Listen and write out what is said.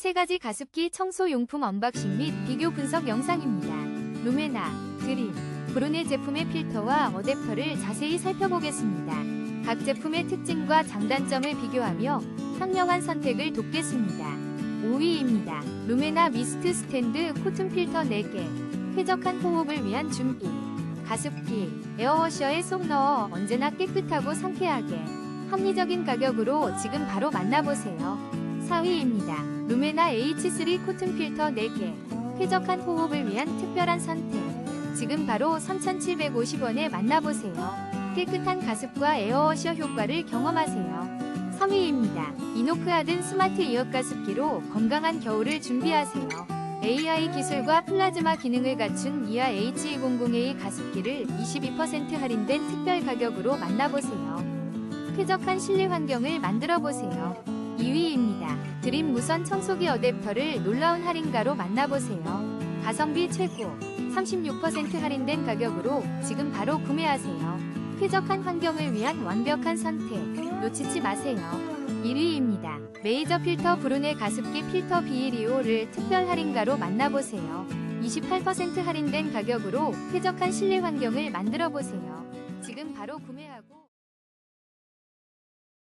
3가지 가습기 청소용품 언박싱 및 비교 분석 영상입니다. 루메나, 드림, 브로네 제품의 필터와 어댑터를 자세히 살펴보겠습니다. 각 제품의 특징과 장단점을 비교하며 현명한 선택을 돕겠습니다. 5위입니다. 루메나 미스트 스탠드 코튼 필터 4개. 쾌적한 호흡을 위한 준비. 가습기, 에어워셔에 쏙 넣어 언제나 깨끗하고 상쾌하게. 합리적인 가격으로 지금 바로 만나보세요. 4위입니다. 루메나 H3 코튼 필터 4개. 쾌적한 호흡을 위한 특별한 선택. 지금 바로 3,750원에 만나보세요. 깨끗한 가습과 에어워셔 효과를 경험하세요. 3위입니다. 이노크아든 스마트 이어 가습기로 건강한 겨울을 준비하세요. AI 기술과 플라즈마 기능을 갖춘 이하 H200A 가습기를 22% 할인된 특별 가격으로 만나보세요. 쾌적한 실내 환경을 만들어보세요. 2위입니다. 드림 무선 청소기 어댑터를 놀라운 할인가로 만나보세요. 가성비 최고, 36% 할인된 가격으로 지금 바로 구매하세요. 쾌적한 환경을 위한 완벽한 선택, 놓치지 마세요. 1위입니다. 메이저 필터 브로네 가습기 필터 비리오를 특별 할인가로 만나보세요. 28% 할인된 가격으로 쾌적한 실내 환경을 만들어보세요. 지금 바로 구매하고